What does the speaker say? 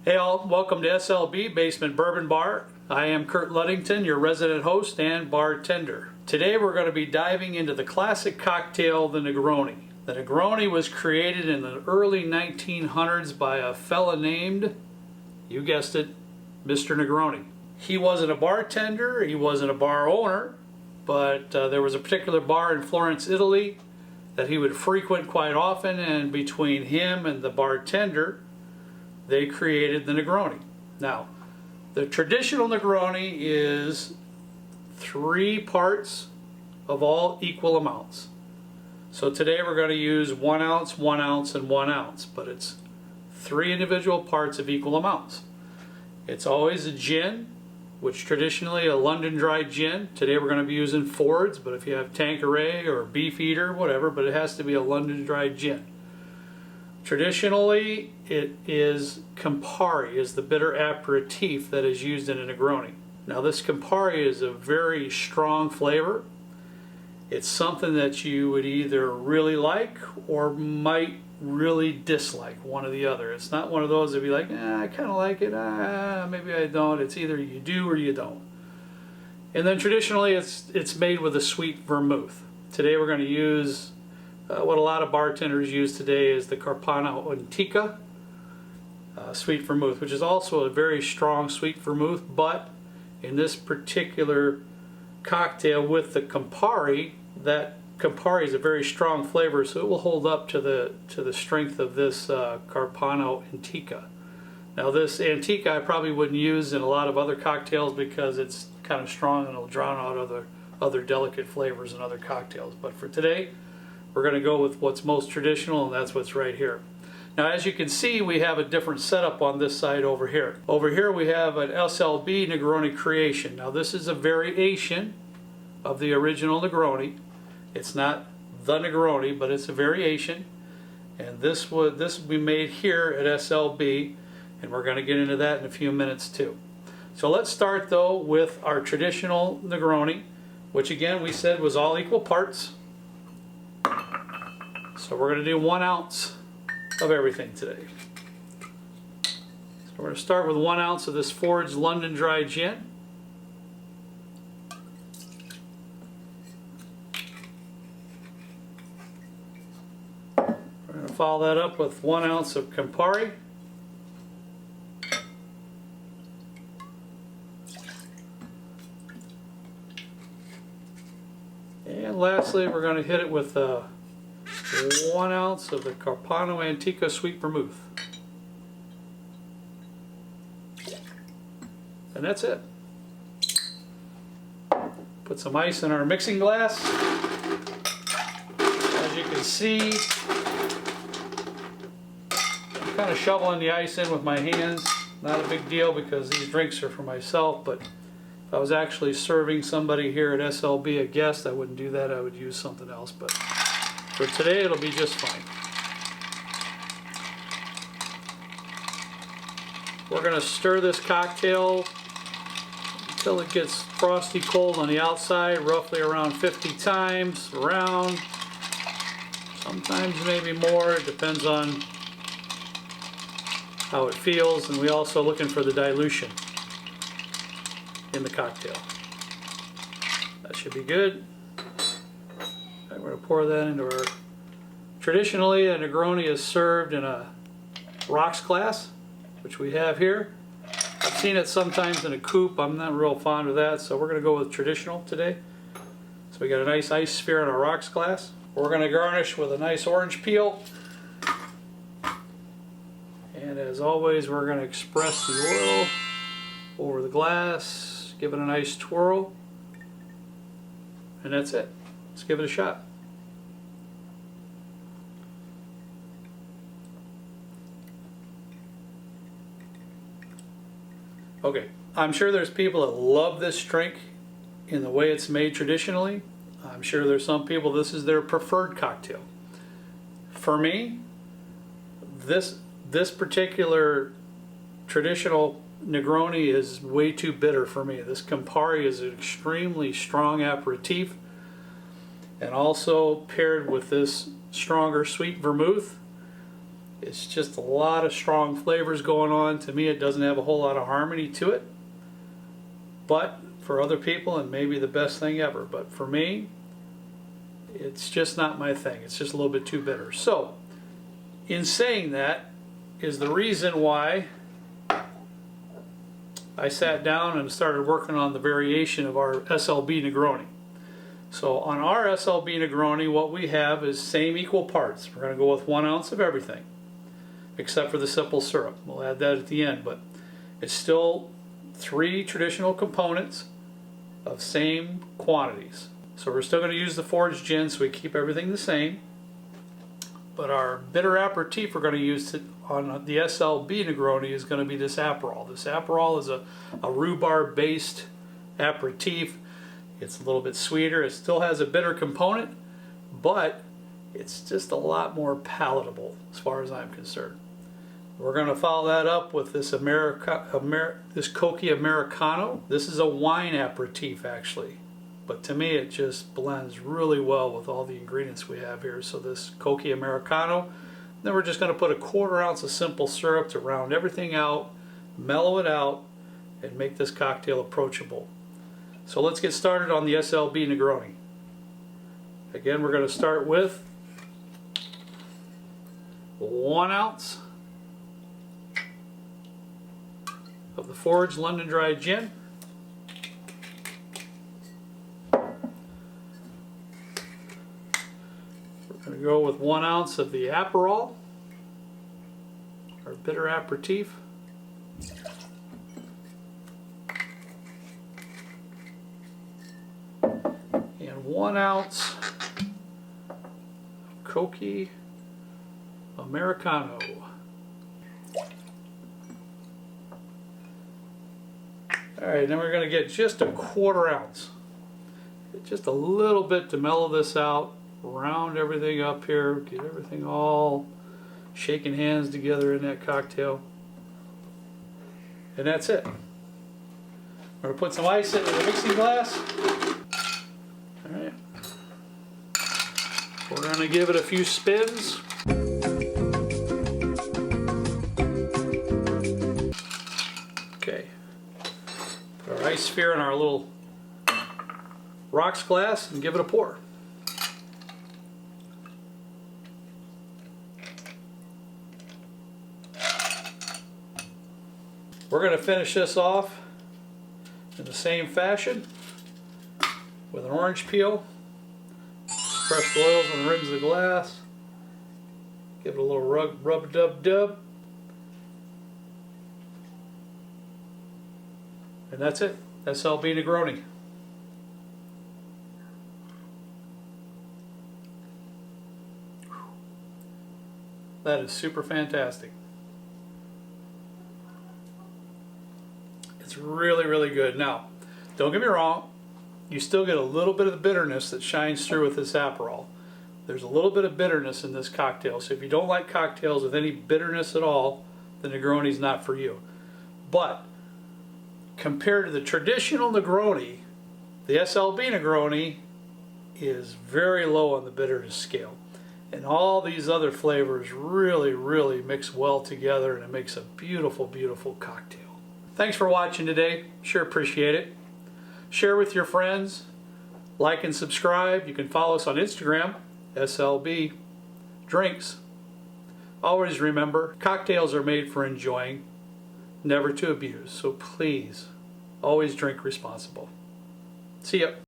Hey all, welcome to SLB Basement Bourbon Bar. I am Kurt Ludington, your resident host and bartender. Today we're going to be diving into the classic cocktail, the Negroni. The Negroni was created in the early 1900s by a fella named, you guessed it, Mr. Negroni. He wasn't a bartender, he wasn't a bar owner, but there was a particular bar in Florence, Italy that he would frequent quite often, and between him and the bartender they created the Negroni. Now, the traditional Negroni is 3 parts of all equal amounts. So today we're going to use 1 ounce, 1 ounce, and 1 ounce, but it's 3 individual parts of equal amounts. It's always a gin, which traditionally a London dry gin. Today we're going to be using Ford's, but if you have Tanqueray or Beefeater, whatever, but it has to be a London dry gin. Traditionally, it is Campari, is the bitter aperitif that is used in a Negroni. Now this Campari is a very strong flavor. It's something that you would either really like or might really dislike, one or the other. It's not one of those that be like, I kind of like it, maybe I don't. It's either you do or you don't. And then traditionally it's made with a sweet vermouth. Today we're going to use what a lot of bartenders use today is the Carpano Antica sweet vermouth, which is also a very strong sweet vermouth, but in this particular cocktail with the Campari, that Campari is a very strong flavor, so it will hold up to the strength of this Carpano Antica. Now this Antica I probably wouldn't use in a lot of other cocktails because it's kind of strong and it'll drown out other delicate flavors in other cocktails. But for today, we're going to go with what's most traditional, and that's what's right here. Now as you can see, we have a different setup on this side over here. Over here we have an SLB Negroni creation. Now this is a variation of the original Negroni. It's not the Negroni, but it's a variation. And this will be made here at SLB, and we're going to get into that in a few minutes too. So let's start though with our traditional Negroni, which again we said was all equal parts. So we're going to do 1 ounce of everything today. So we're going to start with 1 ounce of this Ford's London Dry Gin. We're going to follow that up with 1 ounce of Campari. And lastly, we're going to hit it with 1 ounce of the Carpano Antica Sweet Vermouth. And that's it. Put some ice in our mixing glass. As you can see, I'm kind of shoveling the ice in with my hands. Not a big deal because these drinks are for myself, but if I was actually serving somebody here at SLB, a guest, I wouldn't do that. I would use something else, but for today it'll be just fine. We're going to stir this cocktail until it gets frosty cold on the outside, roughly around 50 times around. Sometimes maybe more, it depends on how it feels, and we're also looking for the dilution in the cocktail. That should be good. Right, we're going to pour that into our... Traditionally, a Negroni is served in a rocks glass, which we have here. I've seen it sometimes in a coupe. I'm not real fond of that, so we're going to go with traditional today. So we got a nice ice sphere in our rocks glass. We're going to garnish with a nice orange peel. And as always, we're going to express the oil over the glass, give it a nice twirl, and that's it. Let's give it a shot. Okay, I'm sure there's people that love this drink in the way it's made traditionally. I'm sure there's some people this is their preferred cocktail. For me, this particular traditional Negroni is way too bitter for me. This Campari is an extremely strong aperitif, and also paired with this stronger sweet vermouth, It's just a lot of strong flavors going on. To me, it doesn't have a whole lot of harmony to it. But for other people, it may be the best thing ever. But for me, it's just not my thing. It's just a little bit too bitter. So, in saying that, is the reason why I sat down and started working on the variation of our SLB Negroni. So on our SLB Negroni, what we have is same equal parts. We're going to go with 1 ounce of everything, except for the simple syrup. We'll add that at the end, but it's still 3 traditional components of same quantities. So we're still going to use the foraged gin, so we keep everything the same. But our bitter aperitif we're going to use on the SLB Negroni is going to be this Aperol. This Aperol is a rhubarb-based aperitif. It's a little bit sweeter. It still has a bitter component, but it's just a lot more palatable as far as I'm concerned. We're going to follow that up with this this Cocchi Americano. This is a wine aperitif actually, but to me it just blends really well with all the ingredients we have here. So this Cocchi Americano. Then we're just going to put a 1/4 ounce of simple syrup to round everything out, mellow it out, and make this cocktail approachable. So let's get started on the SLB Negroni. Again, we're going to start with 1 ounce of the foraged London Dry Gin. We're going to go with 1 ounce of the Aperol, our bitter aperitif. And 1 ounce Cocchi Americano. Alright, then we're going to get just a 1/4 ounce. Just a little bit to mellow this out, round everything up here, get everything all shaking hands together in that cocktail. And that's it. We're going to put some ice in the mixing glass. Alright. We're going to give it a few spins. Okay. Put our ice sphere in our little rocks glass and give it a pour. We're going to finish this off in the same fashion with an orange peel. Press the oils on the rims of the glass. Give it a little rub-a-dub-dub. And that's it. SLB Negroni. That is super fantastic. It's really, really good. Now, don't get me wrong, you still get a little bit of the bitterness that shines through with this Aperol. There's a little bit of bitterness in this cocktail, so if you don't like cocktails with any bitterness at all, the Negroni's not for you. But compared to the traditional Negroni, the SLB Negroni is very low on the bitterness scale. And all these other flavors really, really mix well together, and it makes a beautiful, beautiful cocktail. Thanks for watching today. Sure appreciate it. Share with your friends. Like and subscribe. You can follow us on Instagram, SLB Drinks. Always remember, cocktails are made for enjoying, never to abuse. So please, always drink responsible. See ya.